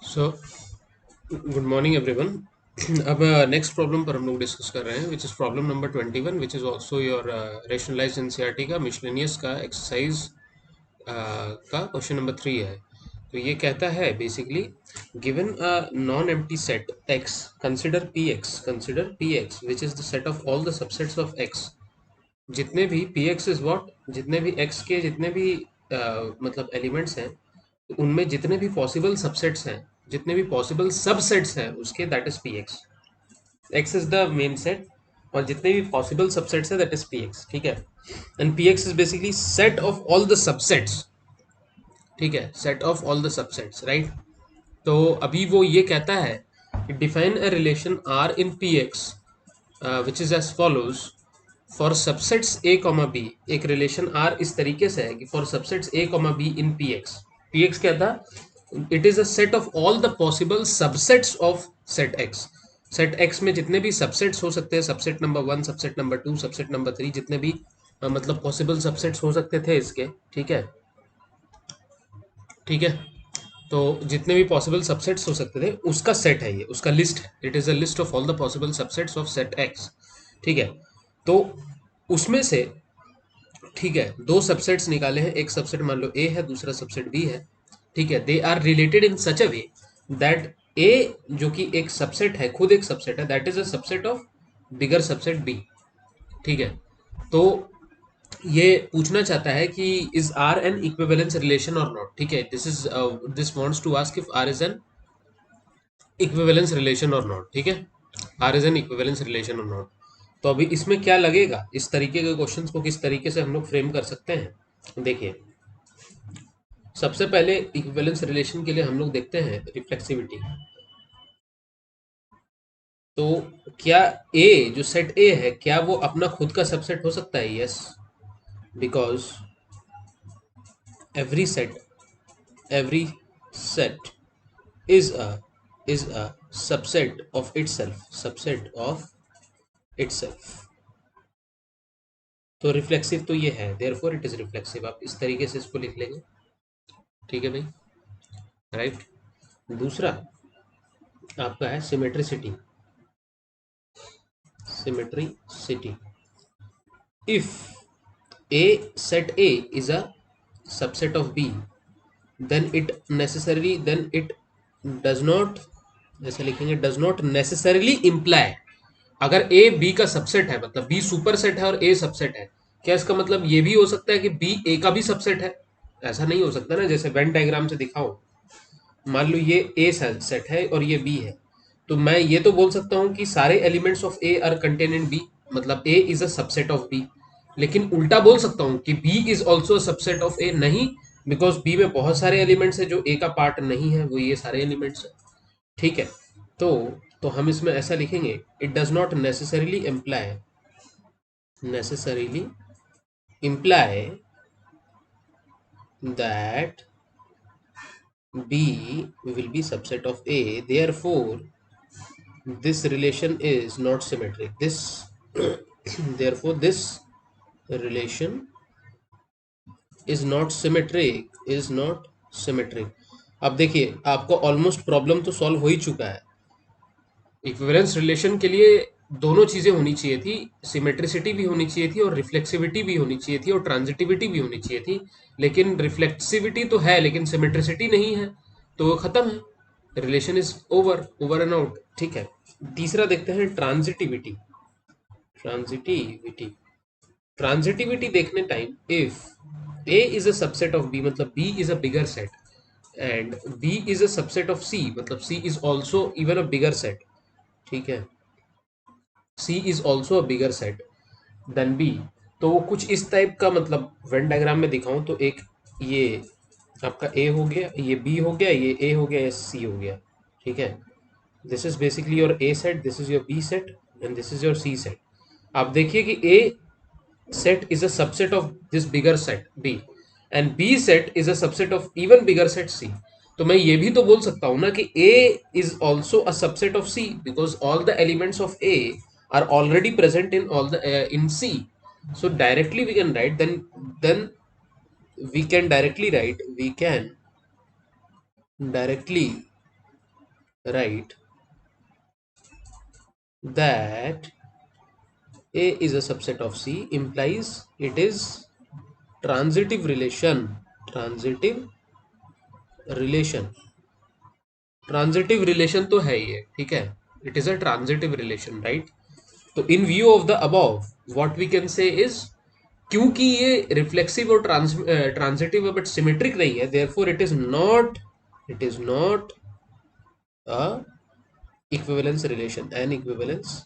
सो good morning everyone. अब next problem पर हम लोग डिस्कस कर रहे हैं which is problem number 21 which is also your rationalised NCERT का मिसलेनियस का एक्सरसाइज का क्वेश्चन नंबर 3 है। तो ये कहता है basically given a non empty set x consider P X which is the set of all the subsets of x। जितने भी पी एक्स इज वॉट, जितने भी x के जितने भी मतलब एलिमेंट्स हैं, उनमें जितने भी पॉसिबल सबसेट्स हैं, जितने भी पॉसिबल सबसेट्स हैं उसके, that is P X. X is the main set और जितने भी पॉसिबल सबसेट्स हैं दैट इज पी एक्स। ठीक है। And P X is basically set of all the subsets. ठीक है, set of all the subsets, right. तो अभी वो ये कहता है कि define a relation R in P X which is as follows for subsets A comma B. एक रिलेशन आर इस तरीके से है कि for subsets A comma be in P x. P x क्या था? It is a set of all the possible subsets of set x. Set x में जितने भी सबसेट्स हो सकते हैं, subset number 1, subset number 2, subset number 3, जितने भी मतलब पॉसिबल सबसेट्स हो सकते थे इसके। ठीक है, ठीक है। तो जितने भी पॉसिबल सबसेट्स हो सकते थे उसका सेट है ये, उसका लिस्ट है। It is a list of all the possible subsets of set x. ठीक है। तो उसमें से, ठीक है, दो सबसेट्स निकाले हैं। एक सबसेट मान लो ए है, दूसरा सबसेट बी है। ठीक है, they are related in such a way that A जो कि एक सबसेट है, खुद एक सबसेट है, that is a subset of bigger subset B. ठीक है। तो ये पूछना चाहता है कि is R an equivalence relation or not. ठीक है, this wants to ask if R is an equivalence relation or not. ठीक है, R is an equivalence relation or not. तो अभी इसमें क्या लगेगा, इस तरीके के क्वेश्चंस को किस तरीके से हम लोग फ्रेम कर सकते हैं, देखिए। सबसे पहले इक्विवेलेंस रिलेशन के लिए हम लोग देखते हैं रिफ्लेक्सिविटी। तो क्या ए जो सेट ए है, क्या वो अपना खुद का सबसेट हो सकता है? Yes, because every set every set is a is a subset of itself। तो रिफ्लेक्सिव तो ये है, देयरफॉर इट इज रिफ्लेक्सिव। आप इस तरीके से इसको लिख लेंगे। ठीक है भाई, राइट। दूसरा आपका है symmetricity. Symmetricity, if a set a is a subset of b, then it does not, जैसे लिखेंगे, डज नॉट नेसेसरली इम्प्लाई। अगर ए बी का सबसेट है, मतलब बी सुपर सेट है और ए सबसेट है, क्या इसका मतलब ये भी हो सकता है कि बी ए का भी सबसेट है? ऐसा नहीं हो सकता ना। जैसे वेन डायग्राम से दिखाओ, मान लो ये ए सेट है और ये बी है, तो मैं ये तो बोल सकता हूँ कि सारे elements of A are contain in B, मतलब A is a subset of B. लेकिन उल्टा बोल सकता हूँ कि B is also subset of A, नहीं, बिकॉज बी में बहुत सारे एलिमेंट्स है जो ए का पार्ट नहीं है, वो ये सारे एलिमेंट्स है। ठीक है। तो तो हम इसमें ऐसा लिखेंगे, it does not necessarily imply that B will be subset of A, therefore this relation is not symmetric. This therefore this relation is not symmetric। अब देखिए, आपको ऑलमोस्ट प्रॉब्लम तो सॉल्व हो ही चुका है। इक्विवेलेंस रिलेशन के लिए दोनों चीजें होनी चाहिए थी, सिमेट्रिसिटी भी होनी चाहिए थी और रिफ्लेक्सिविटी भी होनी चाहिए थी और ट्रांजिटिविटी भी होनी चाहिए थी। लेकिन रिफ्लेक्सिविटी तो है लेकिन सिमेट्रिसिटी नहीं है, तो वो खत्म है। Relation is over, over and out. ठीक है। तीसरा देखते हैं ट्रांजिटिविटी। ट्रांजिटिविटी ट्रांजिटिविटी देखने time, if A is a subset of B, मतलब B is a bigger set, and B is a subset of C, मतलब C is also even a bigger set. ठीक है, C is also a bigger set than B. तो वो कुछ इस type का, मतलब वेन डायग्राम में दिखाऊं तो एक ये आपका ए हो गया, ये बी हो गया, ये ए हो गया, ये सी हो गया। ठीक है, this is basically your A set, this is your B set and this is your C set. आप देखिए कि ए set is a subset of this bigger set B and B set is a subset of even bigger set C। तो मैं ये भी तो बोल सकता हूं ना कि A is also a subset of C because all the elements of A are already present in all the in C। So directly we can write, then we can directly write that A is a subset of C implies it is transitive relation. transitive relation transitive relation तो है ही है, ठीक है, it is a transitive relation, right. तो in view of the above what we can say is, क्योंकि ये reflexive और ट्रांजिटिव है बट सिमेट्रिक नहीं है, therefore it is not a equivalence relation, N equivalence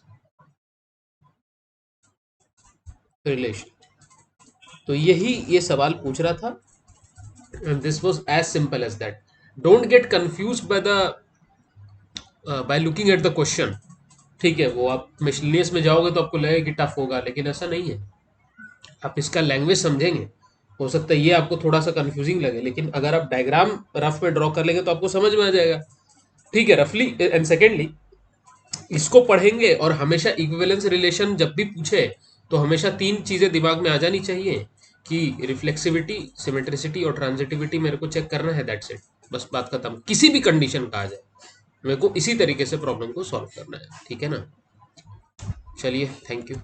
relation. तो यही ये सवाल पूछ रहा था, and this was as simple as that. Don't get confused by looking at the question, ठीक है। वो आप मिसलिनियस में जाओगे तो आपको लगेगा कि टफ होगा, लेकिन ऐसा नहीं है। आप इसका लैंग्वेज समझेंगे, हो सकता है ये आपको थोड़ा सा कंफ्यूजिंग लगे, लेकिन अगर आप डायग्राम रफ में ड्रॉ कर लेंगे तो आपको समझ में आ जाएगा, ठीक है, रफली। एंड सेकेंडली, इसको पढ़ेंगे और हमेशा इक्विवेलेंस रिलेशन जब भी पूछे तो हमेशा तीन चीजें दिमाग में आ जानी चाहिए कि रिफ्लेक्सिविटी, सिमेट्रिसिटी और ट्रांजिटिविटी मेरे को चेक करना है, दैट्स इट, बस बात खत्म। किसी भी कंडीशन का आ जाए, मेरे को इसी तरीके से प्रॉब्लम को सॉल्व करना है, ठीक है ना। चलिए, थैंक यू।